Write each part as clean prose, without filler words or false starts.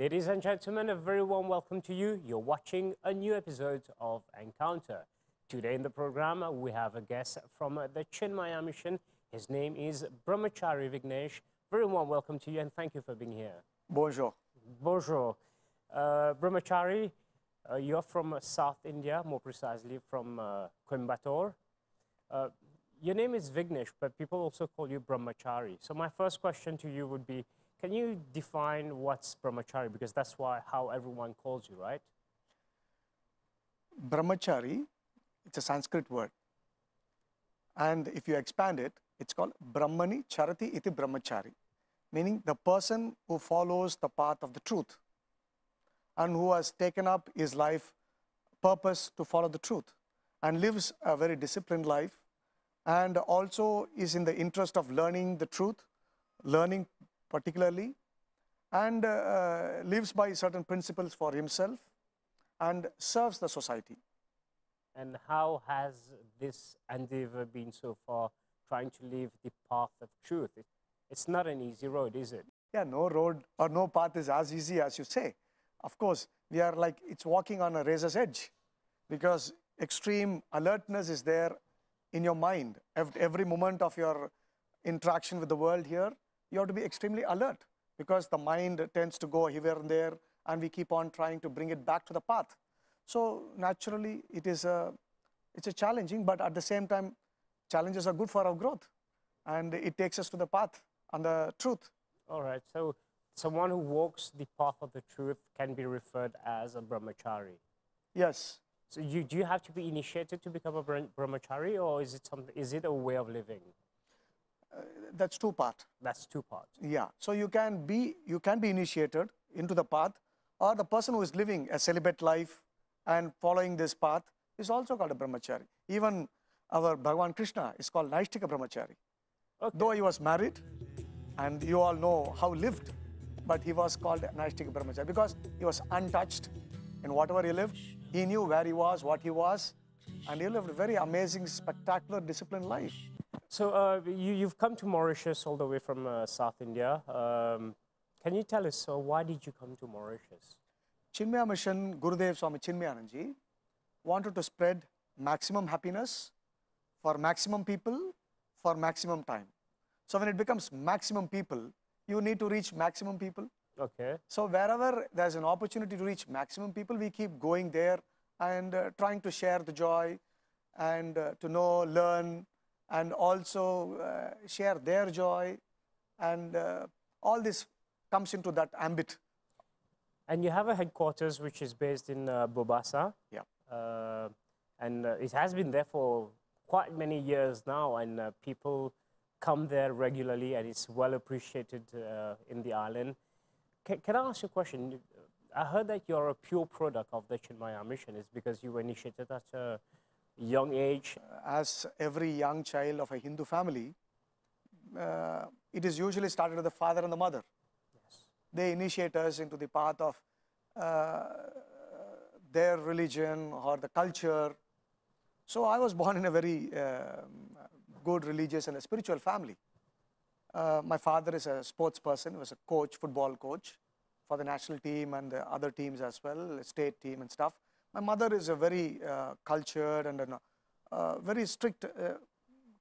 Ladies and gentlemen, a very warm welcome to you. You're watching a new episode of Encounter. Today in the program, we have a guest from the Chinmaya mission. His name is Brahmachari Vighnesh. Very warm welcome to you and thank you for being here. Bonjour. Bonjour. Brahmachari, you're from South India, more precisely from Coimbatore. Your name is Vighnesh, but people also call you Brahmachari. So my first question to you would be, can you define what's Brahmachari? Because that's how everyone calls you, right? Brahmachari, it's a Sanskrit word. And if you expand it, it's called Brahmani Charati iti Brahmachari, meaning the person who follows the path of the truth and who has taken up his life purpose to follow the truth and lives a very disciplined life and also is in the interest of learning the truth, learning particularly, and lives by certain principles for himself and serves the society. And how has this endeavor been so far, trying to live the path of truth? It's not an easy road, is it? Yeah, no road or no path is as easy as you say. Of course, we are like, it's walking on a razor's edge because extreme alertness is there in your mind. Every moment of your interaction with the world here, you have to be extremely alert because the mind tends to go here and there and we keep on trying to bring it back to the path. So naturally, it's a challenging, but at the same time, challenges are good for our growth and it takes us to the path and the truth. All right, so someone who walks the path of the truth can be referred as a Brahmachari. Yes. So do you have to be initiated to become a Brahmachari, or is it a way of living? That's two parts. That's two parts. Yeah. So you can be initiated into the path, or the person who is living a celibate life and following this path is also called a Brahmachari. Even our Bhagavan Krishna is called Naishtika Brahmachari. Okay. Though he was married, and you all know how he lived, but he was called Naishtika Brahmachari because he was untouched in whatever he lived. He knew where he was, what he was, and he lived a very amazing, spectacular, disciplined life. So you've come to Mauritius all the way from South India. Can you tell us, why did you come to Mauritius? Chinmaya Mission, Gurudev Swami Chinmayananji wanted to spread maximum happiness for maximum people for maximum time. So when it becomes maximum people, you need to reach maximum people. Okay. So wherever there's an opportunity to reach maximum people, we keep going there and trying to share the joy and to know, learn, and also share their joy. And all this comes into that ambit. And you have a headquarters which is based in Bobassa. Yeah. And it has been there for quite many years now, and people come there regularly, and it's well appreciated in the island. Can I ask you a question? I heard that you're a pure product of the Chinmaya mission. Is because you were initiated at a young age? As every young child of a Hindu family, it is usually started with the father and the mother. Yes. They initiate us into the path of their religion or the culture. So I was born in a very good religious and a spiritual family. My father is a sports person. He was a coach, football coach for the national team and the other teams as well, state team and stuff. My mother is a very cultured and very strict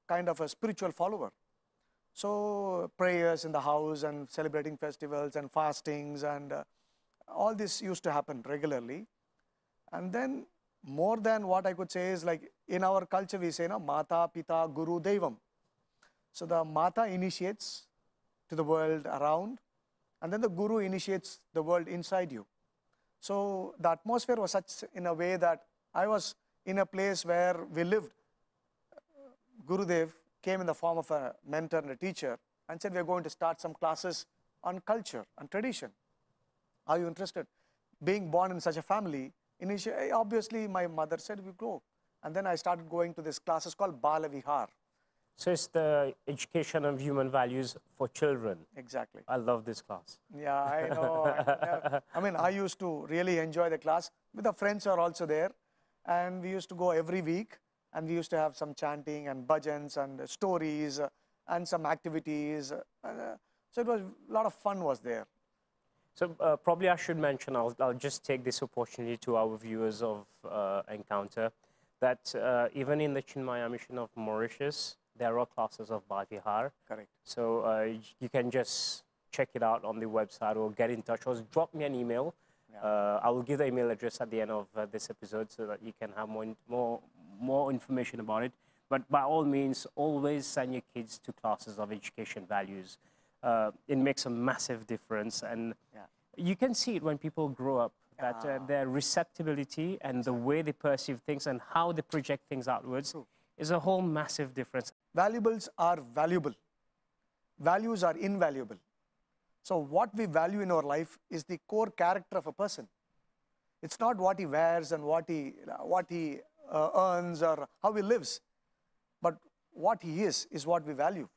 kind of a spiritual follower. So prayers in the house and celebrating festivals and fastings and all this used to happen regularly. And then more than what I could say is like in our culture we say, Mata, Pita, Guru, Devam. So the Mata initiates to the world around and then the Guru initiates the world inside you. So the atmosphere was such in a way that I was in a place where we lived. Gurudev came in the form of a mentor and a teacher and said, we're going to start some classes on culture and tradition. Are you interested? Being born in such a family, initially, obviously my mother said, we go. And then I started going to this classes called Bala Vihar. So it's the education of human values for children. Exactly. I love this class. Yeah, I know. I mean, I used to really enjoy the class. The friends are also there. And we used to go every week. And we used to have some chanting and bhajans and stories and some activities. So it was a lot of fun was there. So probably I should mention, I'll just take this opportunity to our viewers of Encounter, that even in the Chinmaya mission of Mauritius, there are classes of Bhavihar. Correct. So you can just check it out on the website or get in touch or drop me an email. I will give the email address at the end of this episode so that you can have more information about it. But by all means, always send your kids to classes of education values. It makes a massive difference, and you can see it when people grow up, that their receptibility and the way they perceive things and how they project things outwards is a whole massive difference. Valuables are valuable. Values are invaluable. So what we value in our life is the core character of a person. It's not what he wears and what he earns or how he lives, but what he is what we value.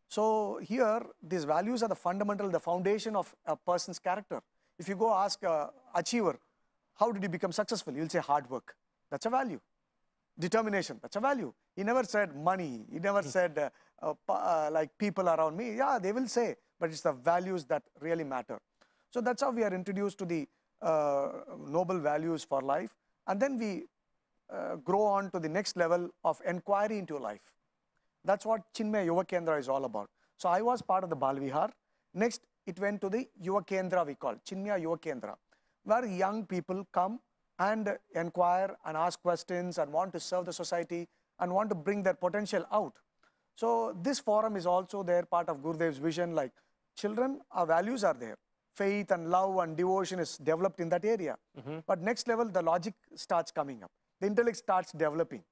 So here, these values are the fundamental, the foundation of a person's character. If you go ask an achiever, how did you become successful? You'll say hard work. That's a value. Determination, that's a value. He never said money. He never said like people around me. Yeah, they will say, but it's the values that really matter. So that's how we are introduced to the noble values for life. And then we grow on to the next level of inquiry into life. That's what Chinmaya Yuva Kendra is all about. So I was part of the Bal Vihar. Next, it went to the Yuva Kendra, we call Chinmaya Yuva Kendra, where young people come and inquire and ask questions and want to serve the society and want to bring their potential out. So this forum is also there, part of Gurudev's vision, like children, our values are there. Faith and love and devotion is developed in that area. But next level, the logic starts coming up. The intellect starts developing.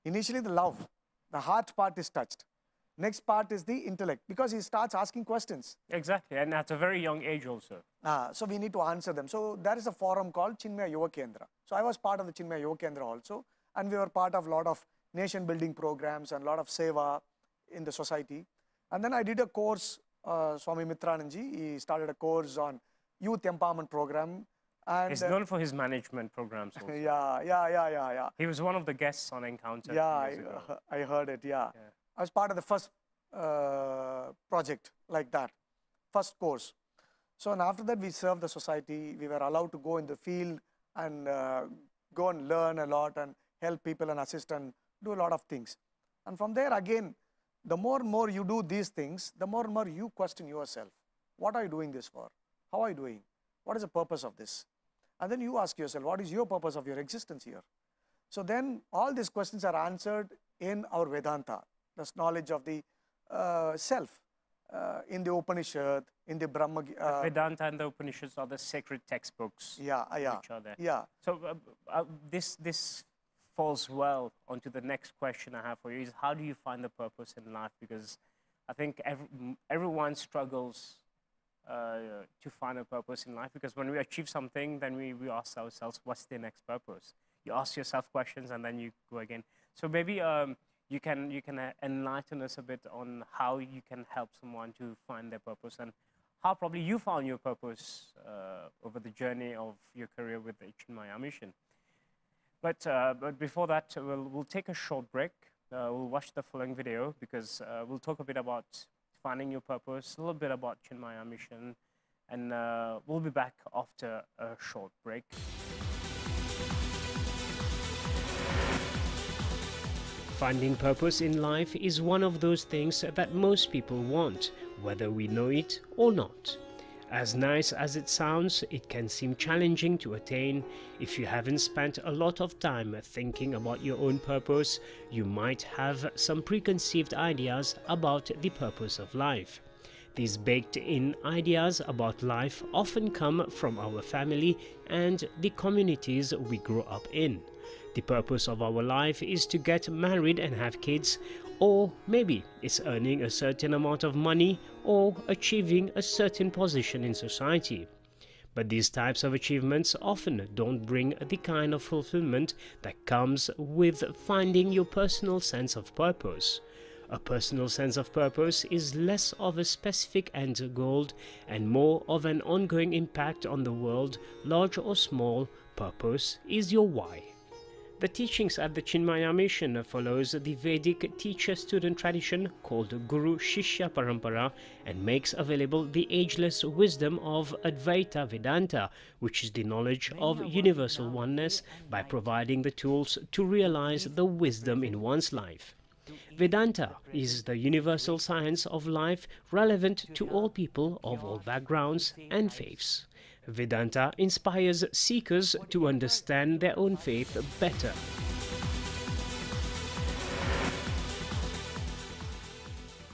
Initially, the love, the heart part is touched. Next part is the intellect, because he starts asking questions. Exactly, and at a very young age also. So we need to answer them. So there is a forum called Chinmaya Yuva Kendra. So I was part of the Chinmaya Yuva Kendra also, and we were part of a lot of nation building programs and a lot of seva in the society. And then I did a course, Swami Mitrananji, he started a course on youth empowerment program. And he's known for his management programs also. Yeah. He was one of the guests on Encounter. Yeah, I heard it, yeah. I was part of the first project like that, first course. So and after that, we served the society. We were allowed to go in the field and go and learn a lot and help people and assist and do a lot of things. And from there, again, the more and more you do these things, the more and more you question yourself. What are you doing this for? How are you doing? What is the purpose of this? And then you ask yourself, what is your purpose of your existence here? So then all these questions are answered in our Vedanta, this knowledge of the self, in the Upanishad, in the Brahmachari. Vedanta and the Upanishads are the sacred textbooks. Which are there. Yeah. So this falls well onto the next question I have for you, is how do you find the purpose in life? Because I think everyone struggles to find a purpose in life, because when we achieve something, then we ask ourselves, what's the next purpose? You ask yourself questions and then you go again. So maybe you can enlighten us a bit on how you can help someone to find their purpose, and how probably you found your purpose over the journey of your career with the Chinmaya mission. But before that, we'll take a short break. We'll watch the following video, because we'll talk a bit about finding your purpose, a little bit about Chinmaya mission, and we'll be back after a short break. Finding purpose in life is one of those things that most people want, whether we know it or not. As nice as it sounds, it can seem challenging to attain. If you haven't spent a lot of time thinking about your own purpose, you might have some preconceived ideas about the purpose of life. These baked-in ideas about life often come from our family and the communities we grow up in. The purpose of our life is to get married and have kids, or maybe it's earning a certain amount of money or achieving a certain position in society. But these types of achievements often don't bring the kind of fulfillment that comes with finding your personal sense of purpose. A personal sense of purpose is less of a specific end goal and more of an ongoing impact on the world, large or small. Purpose is your why. The teachings at the Chinmaya mission follows the Vedic teacher-student tradition called Guru Shishya Parampara and makes available the ageless wisdom of Advaita Vedanta, which is the knowledge of universal oneness, by providing the tools to realize the wisdom in one's life. Vedanta is the universal science of life relevant to all people of all backgrounds and faiths. Vedanta inspires seekers to understand their own faith better.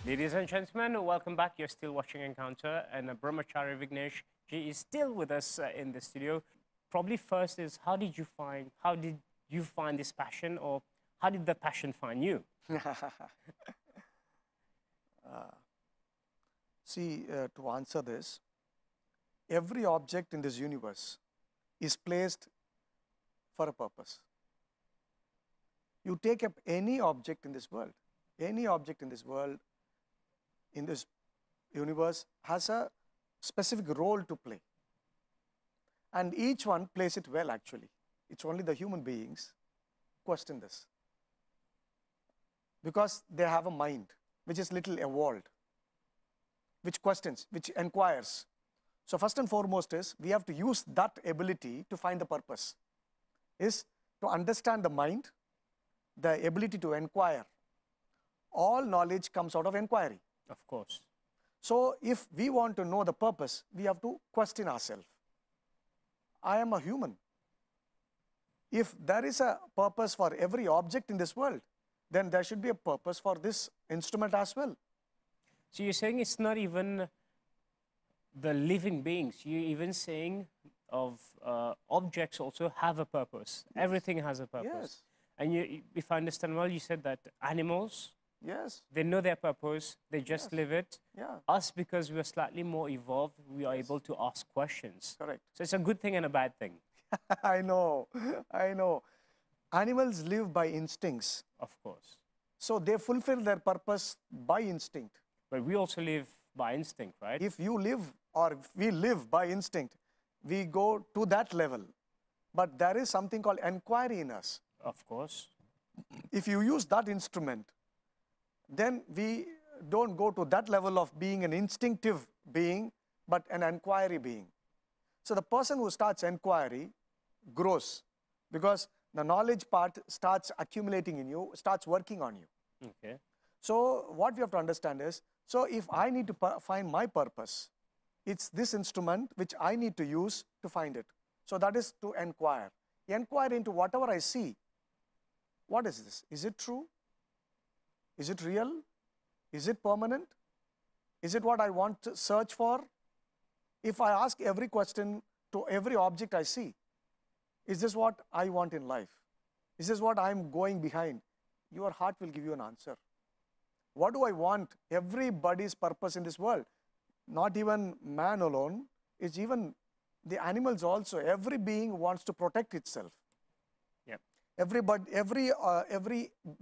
Ladies and gentlemen, welcome back. You're still watching Encounter, and Brahmachari Vighnesh ji is still with us in the studio. Probably first is, how did you find this passion, or how did the passion find you? To answer this, every object in this universe is placed for a purpose. You take up any object in this world, any object in this world, in this universe, has a specific role to play. And each one plays it well, actually. It's only the human beings question this, because they have a mind which is little evolved, which questions, which inquires. So first and foremost is, we have to use that ability to find the purpose, is to understand the mind, the ability to inquire. All knowledge comes out of inquiry. Of course. So if we want to know the purpose, we have to question ourselves. I am a human. If there is a purpose for every object in this world, then there should be a purpose for this instrument as well. So you're saying it's not even the living beings, you're even saying of objects also have a purpose. Yes. Everything has a purpose. Yes. And you, if I understand well, you said that animals, yes, they know their purpose, they just live it. Yeah. Us, because we're slightly more evolved, we are able to ask questions. Correct. So it's a good thing and a bad thing. I know. Animals live by instincts. Of course. So they fulfill their purpose by instinct. But we also live by instinct, right? If you live, or if we live by instinct, we go to that level. But there is something called inquiry in us. Of course. If you use that instrument, then we don't go to that level of being an instinctive being, but an inquiry being. So the person who starts inquiry grows, because the knowledge part starts accumulating in you, starts working on you. Okay. So what we have to understand is, so if I need to find my purpose, it's this instrument which I need to use to find it. So that is to inquire. Inquire into whatever I see. What is this? Is it true? Is it real? Is it permanent? Is it what I want to search for? If I ask every question to every object I see, is this what I want in life? Is this what I'm going behind? Your heart will give you an answer. What do I want? Everybody's purpose in this world, not even man alone, it's even the animals also. Every being wants to protect itself. Yep. Every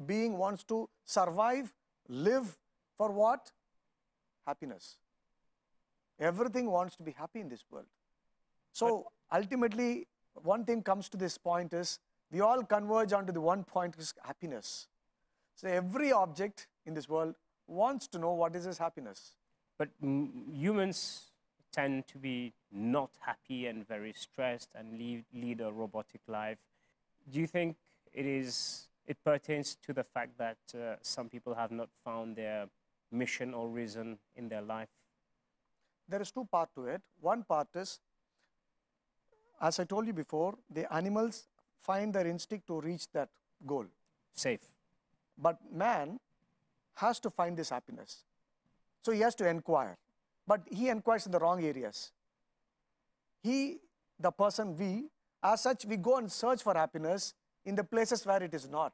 being wants to survive, live for what? Happiness. Everything wants to be happy in this world. So ultimately, one thing comes to this point is, we all converge onto the one point, is happiness. So every object in this world wants to know what is his happiness. But humans tend to be not happy and very stressed and lead a robotic life. Do you think it pertains to the fact that some people have not found their mission or reason in their life? There is two parts to it. One part is, as I told you before, the animals find their instinct to reach that goal. Safe. But man has to find this happiness. So he has to inquire. But he inquires in the wrong areas. The person, as such, we go and search for happiness in the places where it is not.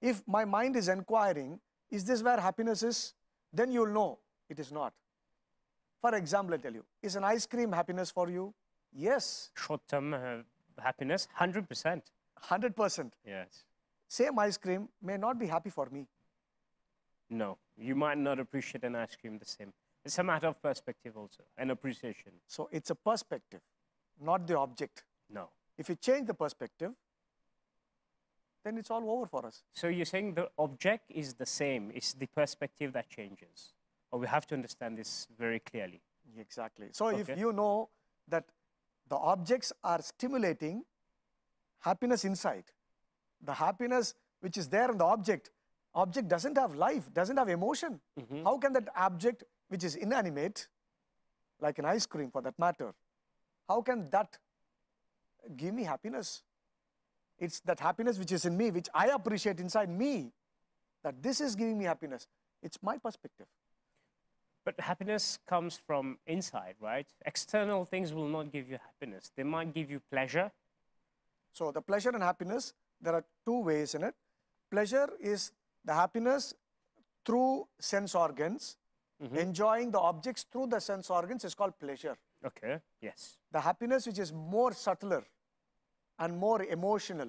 If my mind is inquiring, is this where happiness is? Then you'll know it is not. For example, I tell you, is an ice cream happiness for you? Yes. Short-term happiness, 100%. 100%. Yes. Same ice cream may not be happy for me. No, you might not appreciate an ice cream the same. It's a matter of perspective also, and appreciation. So it's a perspective, not the object. No. If you change the perspective, then it's all over for us. So you're saying the object is the same, it's the perspective that changes. Or we have to understand this very clearly. Exactly. So if Okay. you know that the objects are stimulating happiness inside, the happiness which is there in the object doesn't have life, doesn't have emotion. How can that object which is inanimate, like an ice cream for that matter, how can that give me happiness? It's that happiness which is in me, which I appreciate inside me, that this is giving me happiness. It's my perspective. But happiness comes from inside, right? External things will not give you happiness. They might give you pleasure. So the pleasure and happiness, there are two ways in it. Pleasure is the happiness through sense organs. Enjoying the objects through the sense organs is called pleasure. Okay, yes. The happiness which is more subtler and more emotional,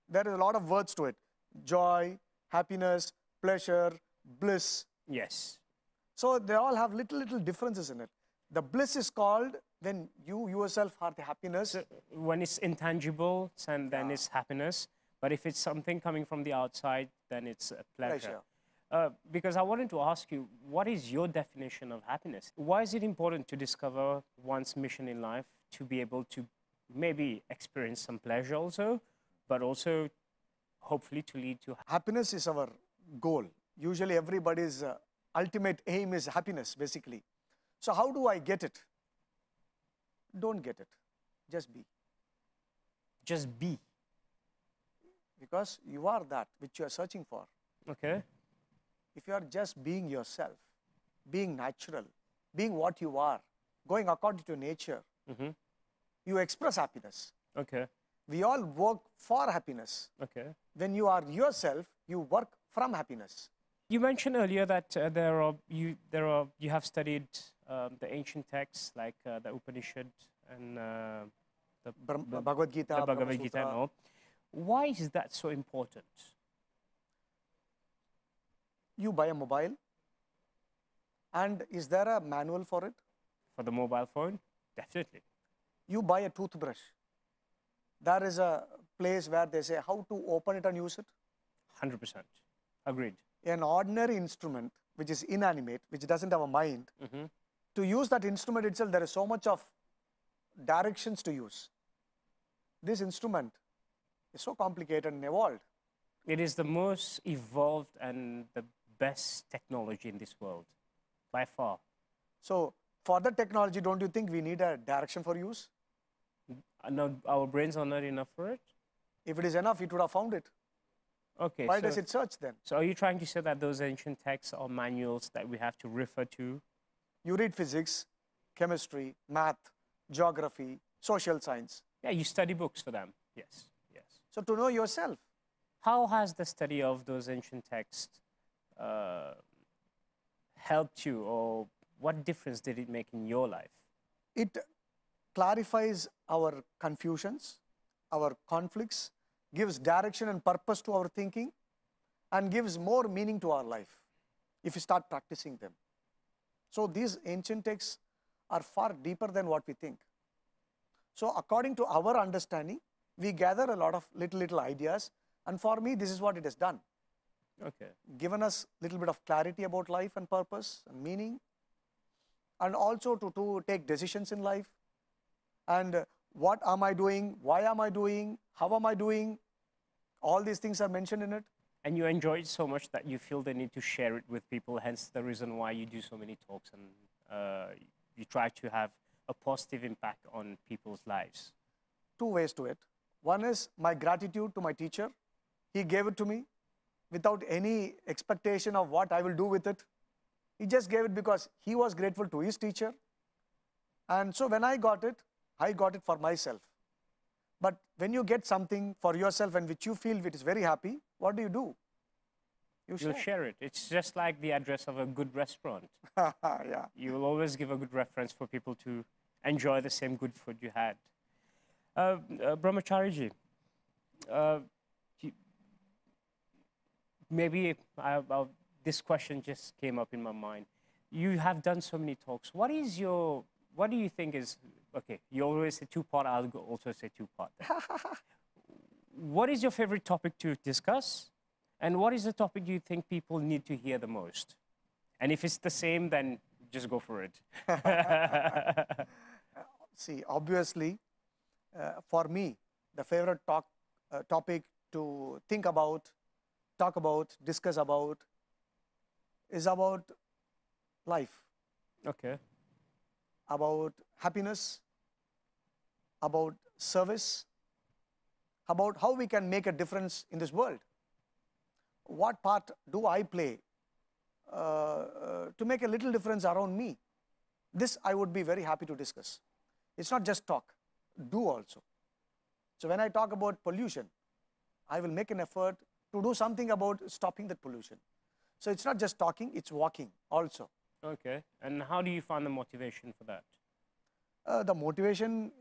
there is a lot of words to it. Joy, happiness, pleasure, bliss. Yes. So they all have little differences in it. The bliss is called when you yourself are the happiness. So when it's intangible, then it's happiness. But if it's something coming from the outside, then it's a pleasure. Because I wanted to ask you, what is your definition of happiness? Why is it important to discover one's mission in life, to be able to maybe experience some pleasure also, but also hopefully to lead to Happiness is our goal. Usually everybody's ultimate aim is happiness, basically. So how do I get it? Don't get it. Just be. just be? Because you are that which you are searching for. Okay. If you are just being yourself, being natural, being what you are, going according to nature, you express happiness. Okay. We all work for happiness. Okay. When you are yourself, you work from happiness. You mentioned earlier that you have studied the ancient texts like the Upanishad and Bhagavad Gita, the Brahma Bhagavad Gita and Sutra. all. Why is that so important? You buy a mobile, and is there a manual for it? For the mobile phone? Definitely. You buy a toothbrush. There is a place where they say how to open it and use it. 100%. Agreed. An ordinary instrument, which is inanimate, which doesn't have a mind, to use that instrument itself, there is so much of directions to use. This instrument is so complicated and evolved. It is the most evolved and the best technology in this world, by far. So for the technology, don't you think we need a direction for use? No, our brains are not enough for it? If it is enough, it would have found it. Okay. Why does it search then? So are you trying to say that those ancient texts are manuals that we have to refer to? You read physics, chemistry, math, geography, social science. Yeah, you study books for them. Yes, yes. So to know yourself. How has the study of those ancient texts helped you, or what difference did it make in your life? It clarifies our confusions, our conflicts, gives direction and purpose to our thinking, and gives more meaning to our life if we start practicing them. So these ancient texts are far deeper than what we think. So according to our understanding, we gather a lot of little ideas, and for me, this is what it has done. Okay. Given us a little bit of clarity about life and purpose and meaning, and also to take decisions in life. And what am I doing? Why am I doing? How am I doing? All these things are mentioned in it. And you enjoy it so much that you feel the need to share it with people, hence the reason why you do so many talks and you try to have a positive impact on people's lives. Two ways to it. One is my gratitude to my teacher. He gave it to me without any expectation of what I will do with it. He just gave it because he was grateful to his teacher. And so when I got it for myself. But when you get something for yourself and which you feel it is very happy, what do? You'll share it. It's just like the address of a good restaurant. Yeah. You will always give a good reference for people to enjoy the same good food you had. Brahmachari ji, maybe this question just came up in my mind. You have done so many talks. What do you think is, okay, you always say two-part, I'll also say two-part. what is your favorite topic to discuss? And what is the topic you think people need to hear the most? And if it's the same, then just go for it. See, obviously, for me, the favorite topic to think about, talk about, discuss about is about life, Okay. about happiness, about service, about how we can make a difference in this world. What part do I play to make a little difference around me? This I would be very happy to discuss. It's not just talk, do also. So when I talk about pollution, I will make an effort to do something about stopping that pollution. So it's not just talking, it's walking also. Okay. And how do you find the motivation for that? The motivation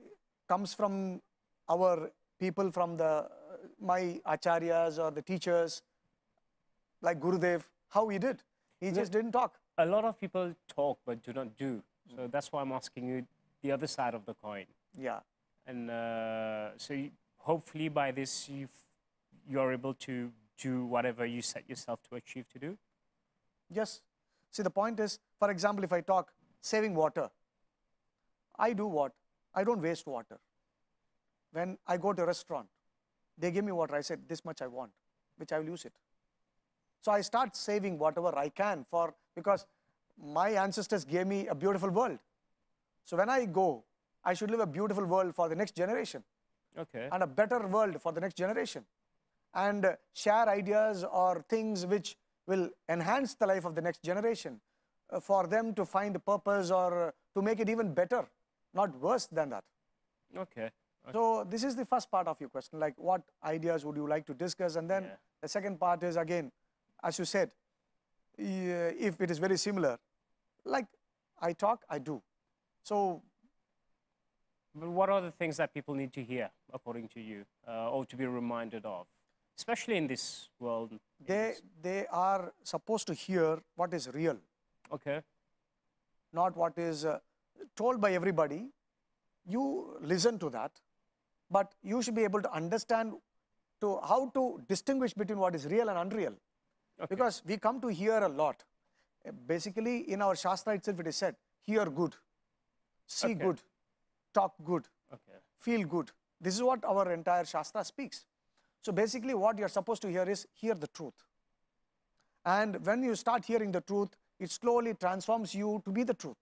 comes from our people, from my acharyas or the teachers, like Gurudev, how he did. He just didn't talk. A lot of people talk but do not do. So that's why I'm asking you the other side of the coin. Yeah. And hopefully by this you're able to do whatever you set yourself to achieve to do. Yes. See, the point is, for example, if I talk saving water, I do what? I don't waste water. When I go to a restaurant, they give me water. I said, this much I want, which I will use it. So I start saving whatever I can because my ancestors gave me a beautiful world. So when I go, I should live a beautiful world for the next generation. Okay. And a better world for the next generation. And share ideas or things which will enhance the life of the next generation for them to find purpose or to make it even better, not worse than that. Okay. So this is the first part of your question, like what ideas would you like to discuss? And then the second part is, again, as you said, if it is very similar, like I talk, I do. So but what are the things that people need to hear, according to you, or to be reminded of, especially in this world? They are supposed to hear what is real. Okay. Not what is told by everybody. You listen to that, but you should be able to understand how to distinguish between what is real and unreal. Okay. Because we come to hear a lot. Basically, in our Shastra itself, it is said, hear good, see good, talk good, feel good. This is what our entire Shastra speaks. So basically, what you're supposed to hear is, hear the truth. And when you start hearing the truth, it slowly transforms you to be the truth.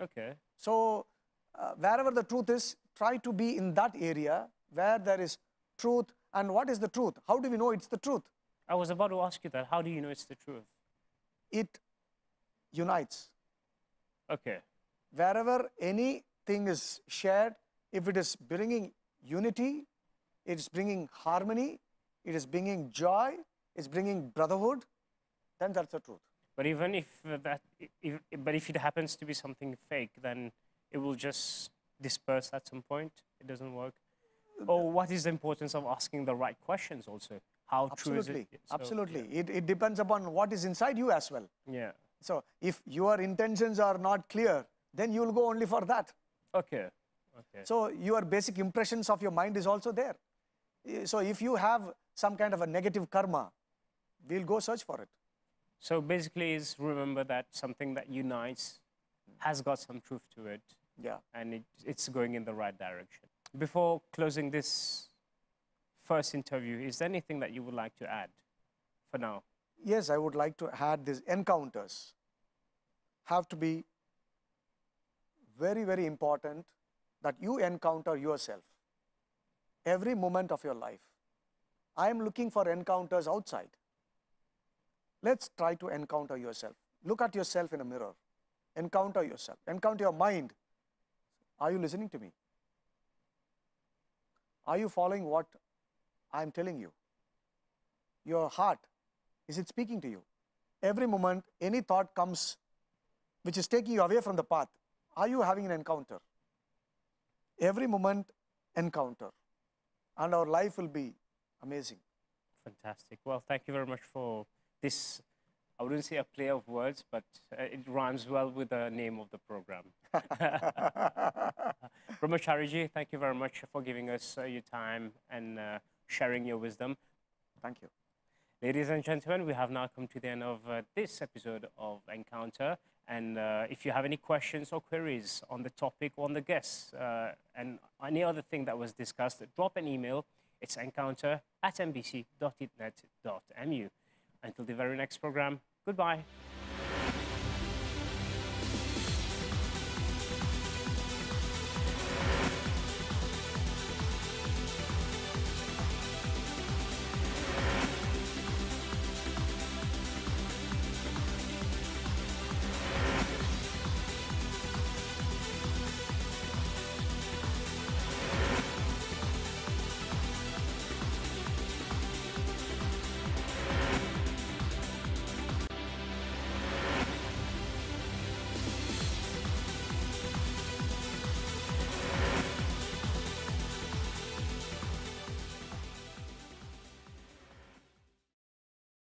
Okay. So wherever the truth is, try to be in that area where there is truth. And what is the truth? How do we know it's the truth? I was about to ask you that. How do you know it's the truth? It unites. Okay. Wherever anything is shared, if it is bringing unity, it is bringing harmony, it is bringing joy, it's bringing brotherhood, then that's the truth. But even if if it happens to be something fake, then it will just disperse at some point. It doesn't work. Or what is the importance of asking the right questions also? How true is it? So, Absolutely. It depends upon what is inside you as well. Yeah. So if your intentions are not clear, then you will go only for that. Okay. Okay. So your basic impressions of your mind is also there. So if you have some kind of a negative karma, we'll go search for it. So basically is remember that something that unites has got some truth to it. Yeah. And it's going in the right direction. Before closing this first interview, is there anything that you would like to add for now? Yes, I would like to add these encounters have to be very, very important, that you encounter yourself every moment of your life. I am looking for encounters outside. Let's try to encounter yourself. Look at yourself in a mirror. Encounter yourself. Encounter your mind. Are you listening to me? Are you following what I am telling you? Your heart, is it speaking to you? Every moment, any thought comes which is taking you away from the path. Are you having an encounter? Every moment, encounter. And our life will be amazing. Fantastic. Well, thank you very much for this. I wouldn't say a play of words, but it rhymes well with the name of the program. Brahmachari ji, thank you very much for giving us your time and sharing your wisdom. Thank you. Ladies and gentlemen, we have now come to the end of this episode of Encounter. And if you have any questions or queries on the topic or on the guests and any other thing that was discussed, drop an email. It's encounter@mbc.itnet.mu. Until the very next program, goodbye.